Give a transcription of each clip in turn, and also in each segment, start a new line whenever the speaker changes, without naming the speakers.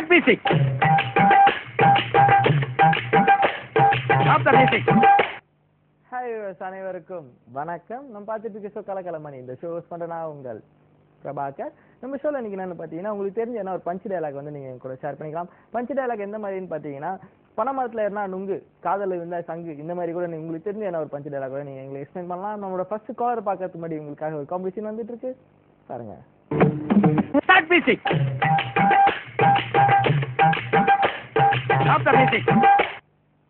Start music. Stop the music.
Hi அனைவருக்கும் வணக்கம். நம்ம பார்த்துட்டு இருக்க ஷோ கலக்கலமணி. இந்த ஷோ ஹோஸ்ட் பண்ற நான் உங்கள் பிரபாகர். நம்ம ஷோல இன்னைக்கு என்னன்னு பார்த்தீங்கன்னா, உங்களுக்கு தெரிஞ்ச என்ன ஒரு பஞ்ச் டயலாக் வந்து நீங்க கூட ஷேர் பண்ணிக்கலாம். பஞ்ச் டயலாக் எந்த மாதிரின்னு பார்த்தீங்கன்னா, பனைமரத்துல இருந்தா நுங்கு, காதல் இருந்தா சங்கு, இந்த மாதிரி கூட உங்களுக்கு தெரிஞ்ச என்ன ஒரு பஞ்ச் டயலாக் கூட நீங்க எங்களுக்கு எக்ஸ்பிளைன் பண்ணலாம். நம்மளோட ஃபர்ஸ்ட் காலர் பார்க்கறதுக்கு முன்னாடி உங்களுக்காக ஒரு காம்படிஷன் வந்துட்டு இருக்கு, பாருங்க.
Start music. Stop the music.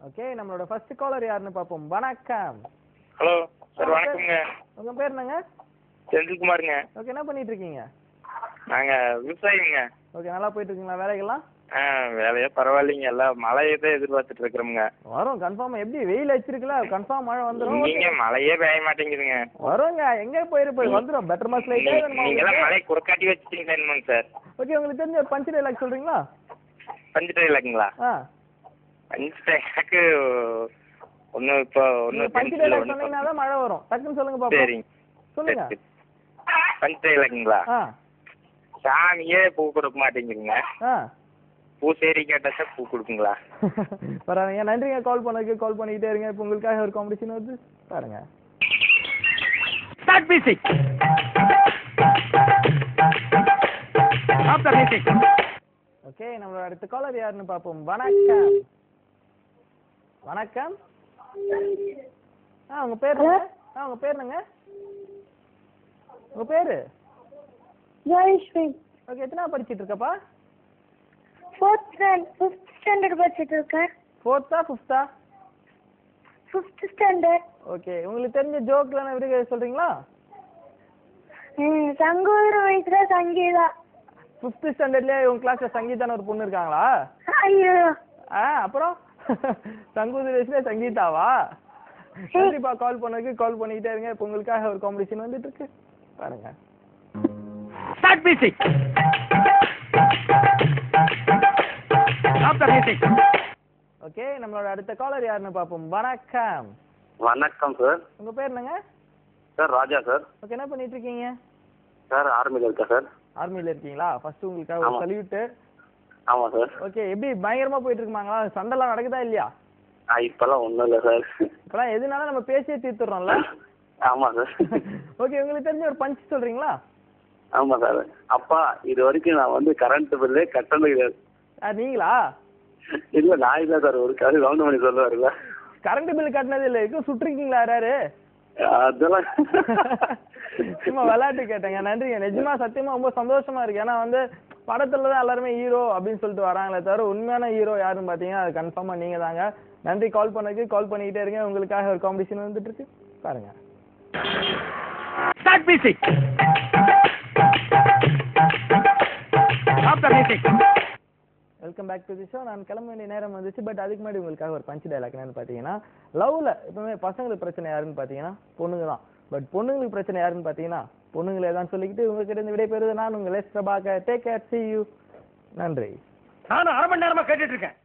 Okay, நம்மளோட ஃபர்ஸ்ட் காலர் யாருன்னு பார்ப்போம். வணக்கம்.
ஹலோ சார், வணக்கம்ங்க.
உங்க பேர் என்னங்க?
செந்தில்குமாருங்க.
ஓகே, என்ன பண்ணிட்டு இருக்கீங்க?
நாங்க விவசாயிங்க.
ஓகே, நல்லா போயிட்டு இருக்கீங்களா வேலைகள்லாம்?
வேலையே பரவாயில்லைங்க, எல்லாம் மழையை தான் எதிர்பார்த்துட்டு இருக்கிறோமுங்க.
வரும் கன்ஃபார்ம். எப்படி வெயில் வச்சிருக்கல, கன்ஃபார்ம் மழை வந்துரும்.
நீங்க மழையே பெய்ய மாட்டேங்குதுங்க.
வருங்க, எங்க போய் வந்துரும். பெட்டர் மாஸ் லைட்
நீங்க எல்லாம் மழை குறுக்காட்டி வச்சுட்டீங்களா என்னங்க சார்?
ஓகே, உங்களுக்கு தெரிஞ்ச ஒரு பஞ்ச் டயலாக் சொல்றீங்களா?
பஞ்சு டயலாக்குங்களா? பஞ்சு டயலாக்கு ஒண்ணு இப்போ ஒண்ணு
பஞ்ச் டயலாக் சொன்னீங்கன்னா தான் மழை வரும். டக்குன்னு சொல்லுங்க பாப்போம்.
சரிங்க,
சொல்லுங்க.
பஞ்சு டயலாக்குங்களா? சாமியே பூ கொடுக்க மாட்டேங்குதுங்க, பூசேரி கேட்டாச்சா பூ கொடுக்குங்களா?
பரவாயில்லைங்க, நன்றிங்க. கால் பண்ணதுக்கு கால் பண்ணிக்கிட்டே இருங்க. இப்போ உங்களுக்காக ஒரு காம்படிஷன் வருது, பாருங்க.
Start music. Stop the music.
Okay, நம்மளோட அடுத்த காலர் யாருன்னு பார்ப்போம். வணக்கம். வணக்கம். உங்க பேர் என்ன? உங்க பேர் என்னங்க? உங்க பேரு?
ஜெயஸ்ரீ.
ஓகே, எத்தனை படிச்சிட்டு இருக்கப்பா?
5th standard படிச்சிட்டு இருக்கேன்.
4th ஆ 5th ஆ?
5th standard.
ஓகே, உங்களுக்கு தெரிஞ்ச ஜோக்லாம் எப்படி சொல்றீங்களா?
சங்கூர் வயசுல சங்கீதா.
5th ஸ்டாண்டர்ட்லயே உங்க கிளாஸ்ல சங்கீதான்னு ஒரு பொண்ணு இருக்காங்களா?
ஐயோ.
அப்புறம் சங்கூர் வயசுல சங்கீதாவா? கண்டிப்பா கால் பண்ணதுக்கு கால் பண்ணிக்கிட்டே இருங்க. இப்போ உங்களுக்காக ஒரு காம்படிஷன் வந்துட்டு இருக்கு, பாருங்க.
Start music. Stop the music.
Okay, நம்மளோட அடுத்த காலர் யாருன்னு பார்ப்போம். வணக்கம்.
வணக்கம் சார்.
உங்க பேர் என்னங்க?
சார் ராஜா சார்.
ஓகே, என்ன பண்ணிட்டு இருக்கீங்க?
சார் ஆர்மியில் இருக்கா சார்.
ஆர்மியில இருக்கீங்களா? ஃபர்ஸ்ட் உங்களுக்காக ஒரு சல்யூட்.
ஆமா சார்.
ஓகே, எப்படி பயங்கரமா போயிட்டு இருக்குமாங்களா? சண்டைலாம் நடக்குதா இல்லையா?
இப்பெல்லாம் ஒண்ணும் இல்லை சார்.
இப்பெல்லாம் எதுனாலும் நம்ம பேசியே தீர்த்துறோம்ல.
ஆமா சார்.
ஓகே, உங்களுக்கு தெரிஞ்ச ஒரு பஞ்ச் சொல்றீங்களா?
ஆமா சார். அப்பா, இது வரைக்கும் நான் வந்து கரண்ட் பில்லே கட்டணம் கிடையாது.
நீங்களா?
இல்ல, நான் இல்ல சார். ஒரு காசு ரவுண்ட் பண்ணி சொல்லுவாருல்ல,
கரண்ட் பில் கட்டினது இல்லை. இருக்கும் சுட்டுருக்கீங்களா யாராரு?
அதெல்லாம்
சும்மா விளையாட்டு கேட்டேங்க. நன்றிங்க. நிஜமா சத்தியமா ரொம்ப சந்தோஷமா இருக்கு. ஏன்னா வந்து படத்துலதான் எல்லாருமே ஹீரோ அப்படின்னு சொல்லிட்டு வராங்களே தவிர உண்மையான ஹீரோ யாருன்னு பாத்தீங்கன்னா அது கன்ஃபார்மா நீங்க தாங்க. நன்றி கால் பண்ணதுக்கு. கால் பண்ணிக்கிட்டே இருங்க. உங்களுக்காக ஒரு காம்படிஷன் வந்துட்டு இருக்கு, பாருங்க.
Start music. Stop the music.
Welcome back to the show. நான் கிளம்ப வேண்டிய நேரம் வந்துச்சு. பட் அதுக்கு முன்னாடி உங்களுக்காக ஒரு பஞ்ச் டயலாக் என்னன்னு பாத்தீங்கன்னா, லவ்ல எப்பவுமே பசங்களுக்கு பிரச்சனை யாருன்னு பாத்தீங்கன்னா பொண்ணுங்க தான். பட் பொண்ணுங்களுக்கு பிரச்சனை யாருன்னு பாத்தீங்கன்னா பொண்ணுங்களே தான் சொல்லிக்கிட்டு உங்ககிட்ட இருந்து விடைபெறுவது நான் உங்கள் Prabhakar. Take care, see you. நன்றி.
நானும் 1/2 மணி நேரமா கேட்டுட்டு இருக்கேன்.